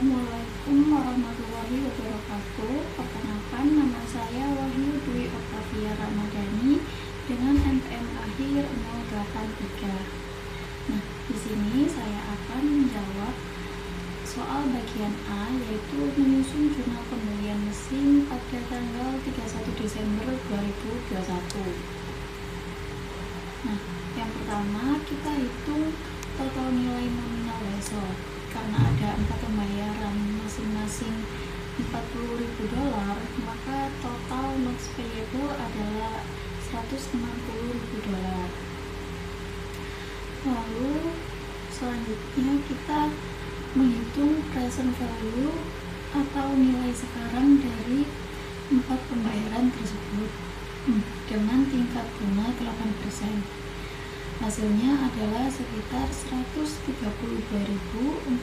Assalamualaikum warahmatullahi wabarakatuh. Perkenalkan, nama saya Wahyu Dwi Oktavia Ramadhani dengan NPM akhir 083. Nah, di sini saya akan menjawab soal bagian A, yaitu menyusun jurnal pembelian mesin pada tanggal 31 Desember 2021. Nah, yang pertama kita hitung total nilai nominal vessel. Karena ada 4 pembayaran masing-masing $40.000, maka total notes payable adalah $160.000. Lalu selanjutnya kita menghitung present value atau nilai sekarang dari 4 pembayaran tersebut dengan tingkat bunga 8%. Hasilnya adalah sekitar $132.481.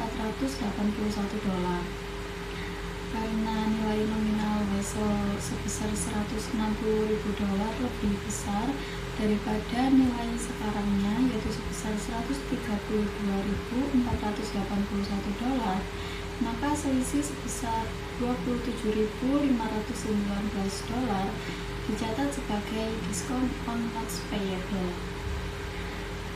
Karena nilai nominal vessel sebesar $160.000 lebih besar daripada nilai sekarangnya, yaitu sebesar $132.481, maka selisih sebesar $27.519 dicatat sebagai diskon on notes payable.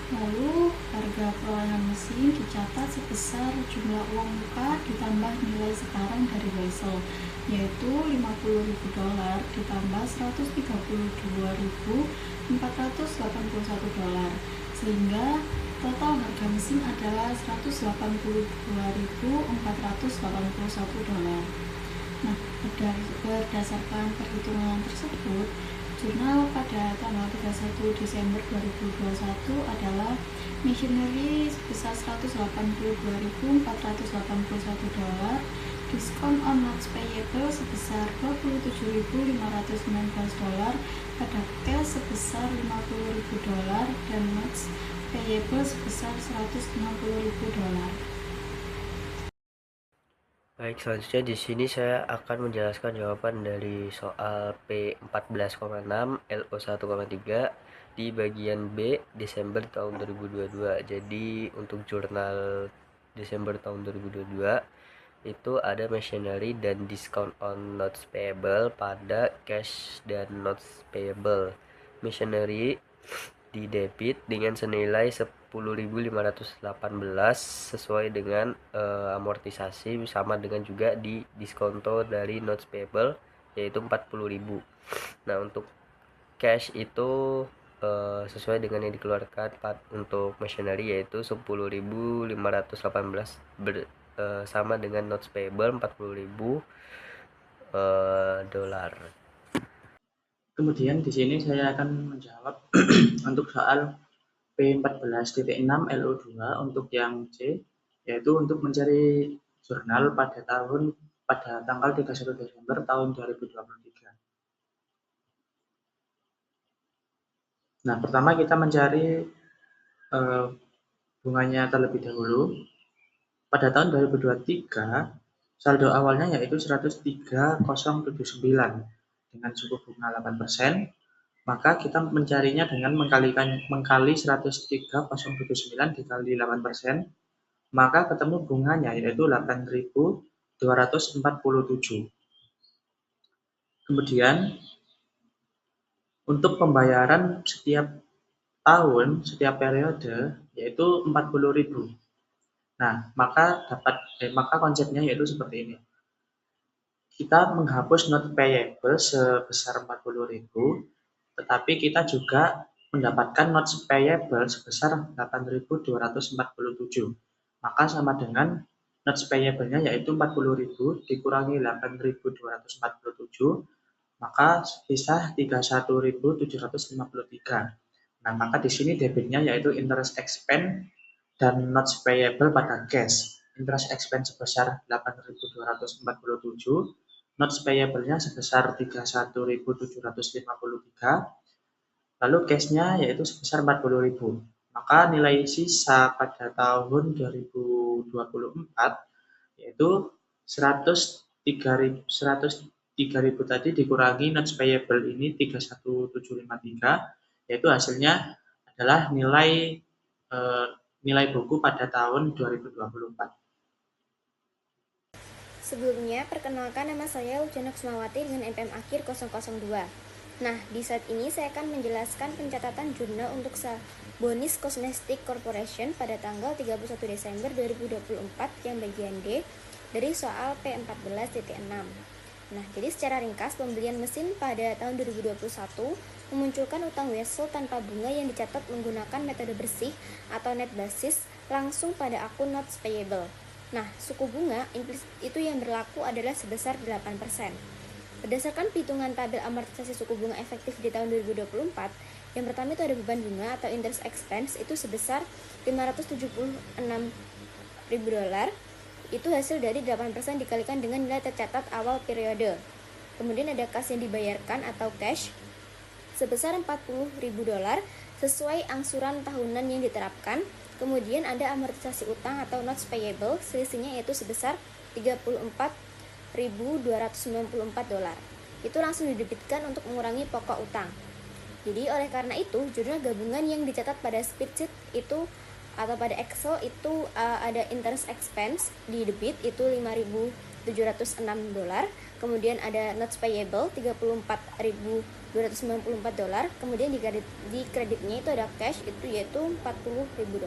Lalu harga perolehan mesin dicatat sebesar jumlah uang muka ditambah nilai sekarang dari vessel, yaitu $50.000 ditambah $132.481, sehingga total harga mesin adalah $182.481. Nah, berdasarkan perhitungan tersebut, jurnal pada tanggal 31 Desember 2021 adalah machinery sebesar $182.481, diskon on notes payable sebesar $27.519, pada cash sebesar $50.000 dan notes payable sebesar $160.000. Baik, selanjutnya di sini saya akan menjelaskan jawaban dari soal P14,6 LO1,3 di bagian B Desember tahun 2022. Jadi untuk jurnal Desember tahun 2022 itu ada machinery dan discount on notes payable pada cash dan notes payable. Machinery di debit dengan senilai 10.518 sesuai dengan amortisasi, sama dengan juga di diskonto dari notes payable yaitu 40.000. Nah, untuk cash itu sesuai dengan yang dikeluarkan untuk machinery yaitu 10.518 sama dengan notes payable 40.000 dolar. Kemudian di sini saya akan menjawab untuk soal P14.6 LO2 untuk yang C, yaitu untuk mencari jurnal pada tanggal 31 Desember tahun 2023. Nah, pertama kita mencari bunganya terlebih dahulu. Pada tahun 2023, saldo awalnya yaitu 103.079 dengan suku bunga 8%, maka kita mencarinya dengan mengkali 103.079 dikali 8%, maka ketemu bunganya yaitu 8.247. Kemudian untuk pembayaran setiap tahun, setiap periode yaitu 40.000. Nah, maka konsepnya yaitu seperti ini. Kita menghapus note payable sebesar 40.000, tetapi kita juga mendapatkan notes payable sebesar 8.247. Maka sama dengan notes payable-nya yaitu 40.000 dikurangi 8.247, maka sisa 31.753. Nah, maka di sini debitnya yaitu interest expense dan notes payable pada cash. Interest expense sebesar 8.247, notes payable-nya sebesar 31.753, lalu cash-nya yaitu sebesar 40.000. Maka nilai sisa pada tahun 2024 yaitu 103.000 tadi dikurangi notes payable ini 31.753, yaitu hasilnya adalah nilai buku pada tahun 2024. Sebelumnya, perkenalkan nama saya Ujana Kusmawati dengan NPM akhir 002. Nah, di saat ini saya akan menjelaskan pencatatan jurnal untuk Sabonis Cosmetics Corporation pada tanggal 31 Desember 2024 yang bagian D dari soal P14.6. Nah, jadi secara ringkas, pembelian mesin pada tahun 2021 memunculkan utang wesel tanpa bunga yang dicatat menggunakan metode bersih atau net basis langsung pada akun notes payable. Nah, suku bunga itu yang berlaku adalah sebesar 8%. Berdasarkan perhitungan tabel amortisasi suku bunga efektif di tahun 2024, yang pertama itu ada beban bunga atau interest expense itu sebesar $576.000. Itu hasil dari 8% dikalikan dengan nilai tercatat awal periode. Kemudian ada kas yang dibayarkan atau cash sebesar $40.000 sesuai angsuran tahunan yang diterapkan. Kemudian ada amortisasi utang atau notes payable, selisihnya yaitu sebesar $34.294. Itu langsung didebitkan untuk mengurangi pokok utang. Jadi oleh karena itu, jurnal gabungan yang dicatat pada spreadsheet itu atau pada Excel itu ada interest expense di debit itu $5.706, kemudian ada notes payable $34.294, kemudian di kreditnya itu ada cash itu yaitu $40.000.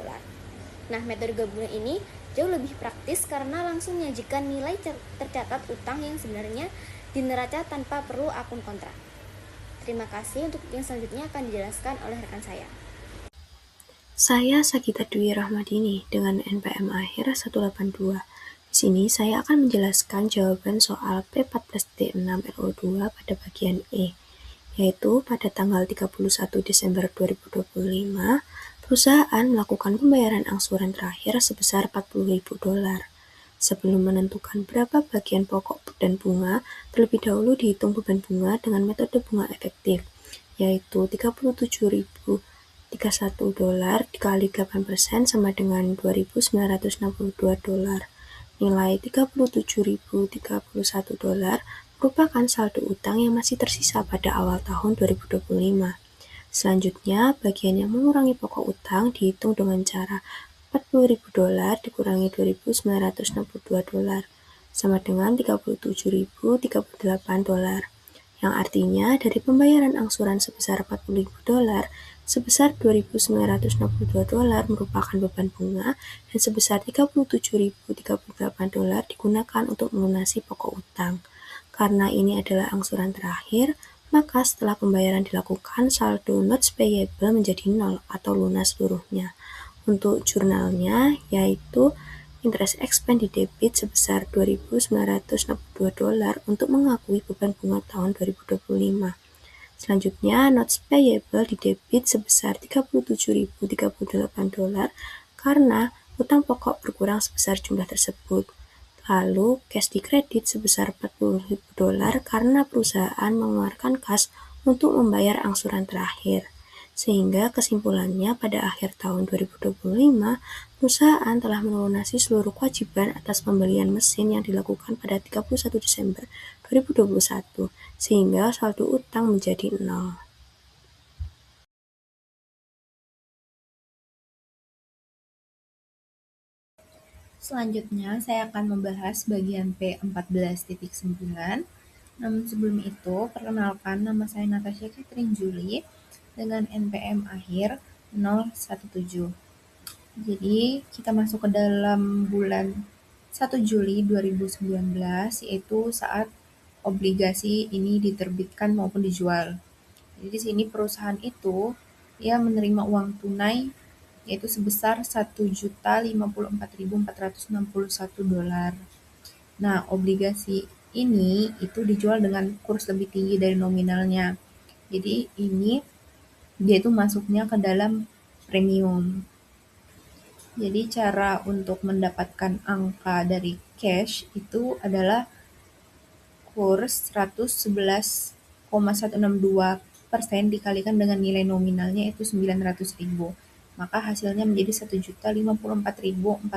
Nah, metode gabungan ini jauh lebih praktis karena langsung menyajikan nilai tercatat utang yang sebenarnya di neraca tanpa perlu akun kontrak. Terima kasih. Untuk yang selanjutnya akan dijelaskan oleh rekan saya. Saya Sagita Dwi Rahmadini dengan NPM akhir 182. Di sini saya akan menjelaskan jawaban soal P14D6 LO2 pada bagian E, yaitu pada tanggal 31 Desember 2025, perusahaan melakukan pembayaran angsuran terakhir sebesar $40.000. Sebelum menentukan berapa bagian pokok dan bunga, terlebih dahulu dihitung beban bunga dengan metode bunga efektif, yaitu $30.031 dikali 8% sama dengan $2.962. Nilai $37.031 merupakan saldo utang yang masih tersisa pada awal tahun 2025. Selanjutnya, bagian yang mengurangi pokok utang dihitung dengan cara $40.000 dikurangi $2.962 sama dengan $37.038, yang artinya dari pembayaran angsuran sebesar $40.000, sebesar $2.962 merupakan beban bunga dan sebesar $37.038 digunakan untuk melunasi pokok utang. Karena ini adalah angsuran terakhir, maka setelah pembayaran dilakukan, saldo notes payable menjadi 0 atau lunas seluruhnya. Untuk jurnalnya, yaitu interest expense di debit sebesar $2.962 untuk mengakui beban bunga tahun 2025. Selanjutnya, notes payable di debit sebesar $37.038 karena utang pokok berkurang sebesar jumlah tersebut. Lalu, cash di kredit sebesar $40.000 karena perusahaan mengeluarkan kas untuk membayar angsuran terakhir. Sehingga kesimpulannya pada akhir tahun 2025, perusahaan telah melunasi seluruh kewajiban atas pembelian mesin yang dilakukan pada 31 Desember 2021, sehingga saldo utang menjadi 0. Selanjutnya, saya akan membahas bagian P14.9. Namun sebelum itu, perkenalkan nama saya Natasha Catherine Julie dengan NPM akhir 017. Jadi, kita masuk ke dalam bulan 1 Juli 2019, yaitu saat obligasi ini diterbitkan maupun dijual. Jadi di sini perusahaan itu dia menerima uang tunai yaitu sebesar $1.054.461. Nah, obligasi ini itu dijual dengan kurs lebih tinggi dari nominalnya. Jadi ini dia itu masuknya ke dalam premium. Jadi cara untuk mendapatkan angka dari cash itu adalah kurs 111,162% dikalikan dengan nilai nominalnya itu 900.000. Maka hasilnya menjadi 1.054.461.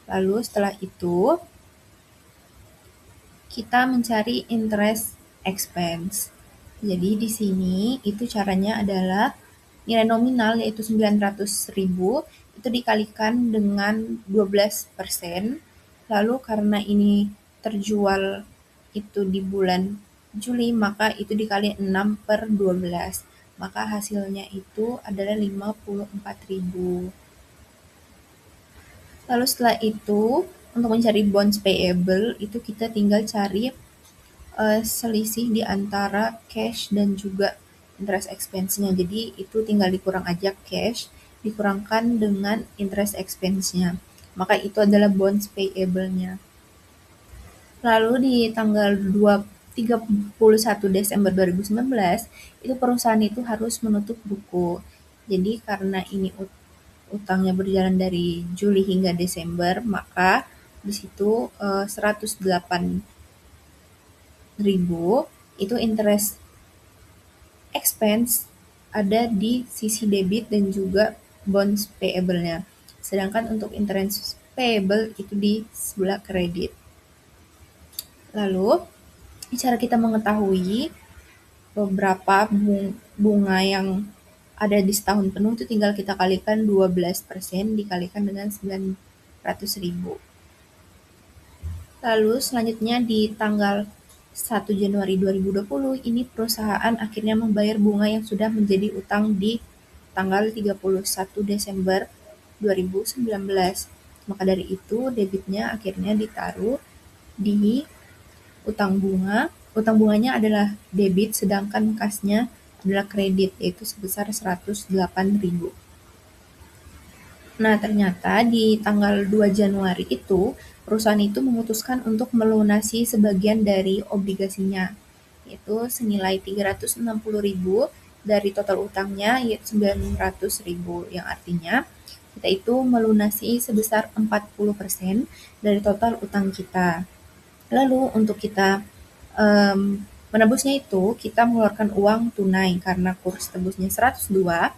Lalu setelah itu kita mencari interest expense. Jadi di sini itu caranya adalah nilai nominal yaitu 900.000 itu dikalikan dengan 12%. Lalu karena ini terjual itu di bulan Juli, maka itu dikali 6/12. Maka hasilnya itu adalah 54.000. Lalu setelah itu, untuk mencari bonds payable, itu kita tinggal cari selisih di antara cash dan juga interest expense-nya. Jadi itu tinggal dikurang aja cash, dikurangkan dengan interest expense-nya. Maka itu adalah bonds payable-nya. Lalu di tanggal 31 Desember 2019, itu perusahaan itu harus menutup buku. Jadi karena ini utangnya berjalan dari Juli hingga Desember, maka di situ 108.000 itu interest expense ada di sisi debit dan juga bonds payable-nya. Sedangkan untuk interest payable itu di sebelah kredit. Lalu, cara kita mengetahui beberapa bunga yang ada di setahun penuh itu tinggal kita kalikan 12% dikalikan dengan 900.000. Lalu selanjutnya di tanggal 1 Januari 2020 ini perusahaan akhirnya membayar bunga yang sudah menjadi utang di tanggal 31 Desember 2019. Maka dari itu debitnya akhirnya ditaruh di utang bunga. Utang bunganya adalah debit sedangkan kasnya adalah kredit yaitu sebesar 108.000. Nah, ternyata di tanggal 2 Januari itu perusahaan itu memutuskan untuk melunasi sebagian dari obligasinya, yaitu senilai 360.000 dari total utangnya yaitu 900.000, yang artinya kita itu melunasi sebesar 40% dari total utang kita. Lalu untuk kita menebusnya itu kita mengeluarkan uang tunai karena kurs tebusnya 102,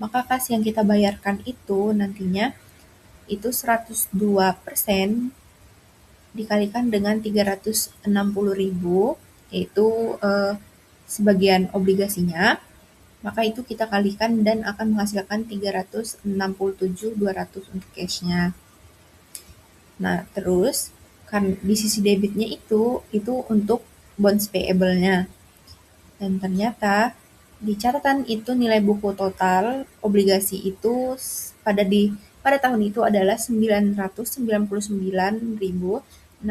maka kas yang kita bayarkan itu nantinya itu 102% dikalikan dengan 360.000 yaitu sebagian obligasinya, maka itu kita kalikan dan akan menghasilkan 367.200 untuk cashnya. Nah, terus kan di sisi debitnya itu untuk bonds payable-nya. Dan ternyata di catatan itu nilai buku total obligasi itu pada tahun itu adalah 999.691,5.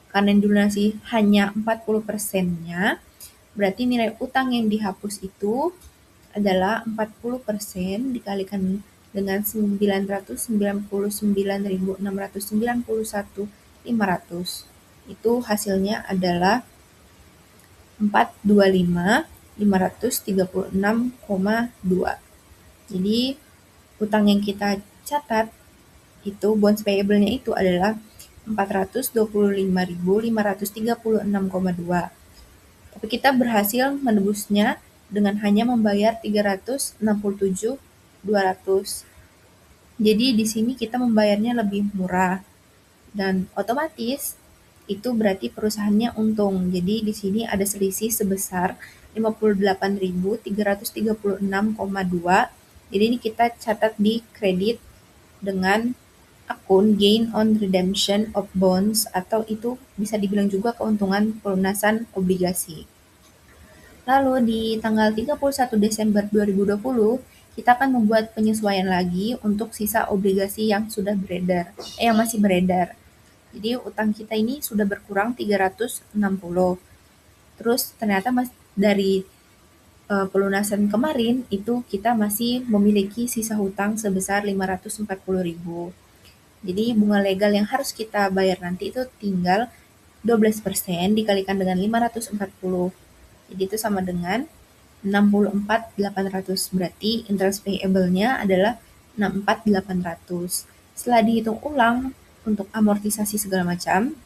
Karena dilunasi hanya 40%-nya, berarti nilai utang yang dihapus itu adalah 40% dikalikan dengan 999.691.500. Itu hasilnya adalah 425.536,2. Jadi utang yang kita catat itu bonds payable-nya itu adalah 425.536,2. Tapi kita berhasil menebusnya dengan hanya membayar 367.200. Jadi di sini kita membayarnya lebih murah dan otomatis itu berarti perusahaannya untung. Jadi di sini ada selisih sebesar 58.336,2. Jadi ini kita catat di kredit dengan akun gain on redemption of bonds atau itu bisa dibilang juga keuntungan pelunasan obligasi. Lalu di tanggal 31 Desember 2020 kita akan membuat penyesuaian lagi untuk sisa obligasi yang masih beredar. Jadi utang kita ini sudah berkurang 360. Terus ternyata dari pelunasan kemarin itu kita masih memiliki sisa hutang sebesar 540.000. Jadi bunga legal yang harus kita bayar nanti itu tinggal 12% dikalikan dengan 540. Jadi itu sama dengan 64.800. Berarti interest payable-nya adalah 64.800. Setelah dihitung ulang untuk amortisasi segala macam,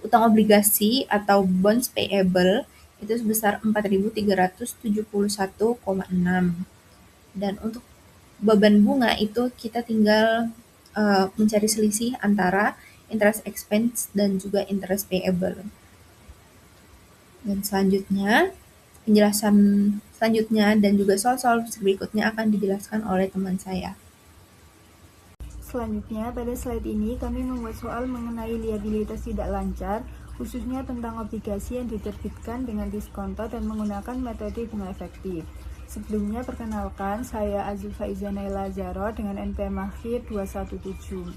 utang obligasi atau bonds payable itu sebesar 4.371,6. Dan untuk beban bunga itu kita tinggal mencari selisih antara interest expense dan juga interest payable. Dan selanjutnya, penjelasan selanjutnya dan juga soal-soal berikutnya akan dijelaskan oleh teman saya. Selanjutnya, pada slide ini kami membuat soal mengenai liabilitas tidak lancar, khususnya tentang obligasi yang diterbitkan dengan diskonto dan menggunakan metode bunga efektif. Sebelumnya, perkenalkan, saya Azufa Izanaila Zaro dengan NPM akhir 217.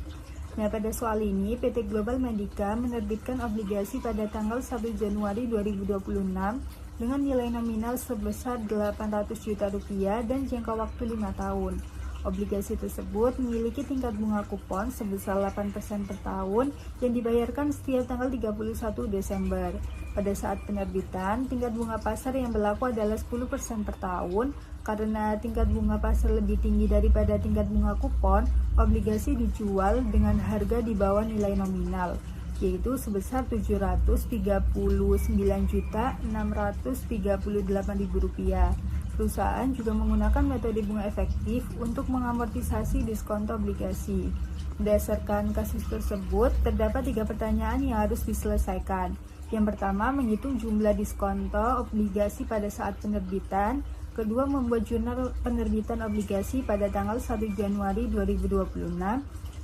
Nah, pada soal ini, PT Global Medica menerbitkan obligasi pada tanggal 1 Januari 2026 dengan nilai nominal sebesar Rp800 juta dan jangka waktu 5 tahun. Obligasi tersebut memiliki tingkat bunga kupon sebesar 8% per tahun yang dibayarkan setiap tanggal 31 Desember. Pada saat penerbitan, tingkat bunga pasar yang berlaku adalah 10% per tahun. Karena tingkat bunga pasar lebih tinggi daripada tingkat bunga kupon, obligasi dijual dengan harga di bawah nilai nominal, yaitu sebesar Rp739.638.000. Perusahaan juga menggunakan metode bunga efektif untuk mengamortisasi diskonto obligasi. Berdasarkan kasus tersebut, terdapat 3 pertanyaan yang harus diselesaikan. Yang pertama, menghitung jumlah diskonto obligasi pada saat penerbitan. Kedua, membuat jurnal penerbitan obligasi pada tanggal 1 Januari 2026.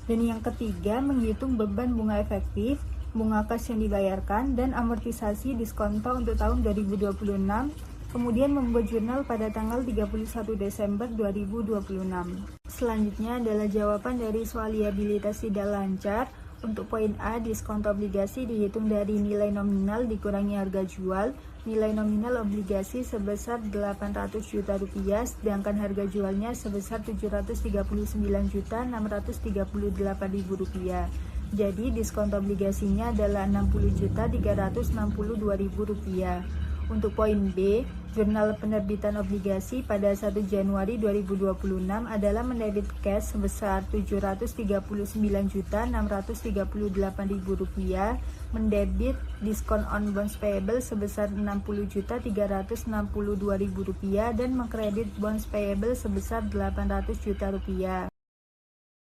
Dan yang ketiga, menghitung beban bunga efektif, bunga kas yang dibayarkan, dan amortisasi diskonto untuk tahun 2026. Kemudian membuat jurnal pada tanggal 31 Desember 2026. Selanjutnya adalah jawaban dari soal liabilitas tidak lancar. Untuk poin A, diskonto obligasi dihitung dari nilai nominal dikurangi harga jual. Nilai nominal obligasi sebesar Rp800 juta, sedangkan harga jualnya sebesar Rp739.638.000. Jadi diskonto obligasinya adalah Rp60.362.000. Untuk poin B, jurnal penerbitan obligasi pada 1 Januari 2026 adalah mendebit cash sebesar Rp739.638.000, mendebit diskon on bonds payable sebesar Rp60.362.000, dan mengkredit bonds payable sebesar Rp800 juta.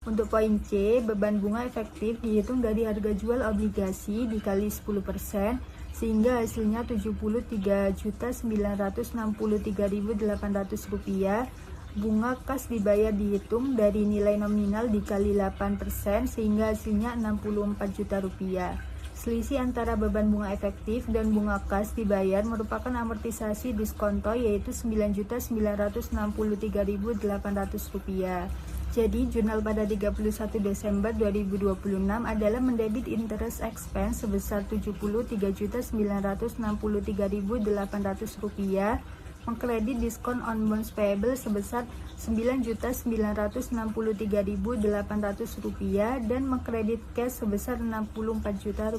Untuk poin C, beban bunga efektif dihitung dari harga jual obligasi dikali 10%, sehingga hasilnya Rp79.963.800. Bunga kas dibayar dihitung dari nilai nominal dikali 8%, sehingga hasilnya Rp64 juta. Selisih antara beban bunga efektif dan bunga kas dibayar merupakan amortisasi diskonto, yaitu Rp9.963.800. Jadi, jurnal pada 31 Desember 2026 adalah mendebit interest expense sebesar Rp73.963.800, mengkredit diskon on bonds payable sebesar Rp9.963.800, dan mengkredit cash sebesar Rp64 juta.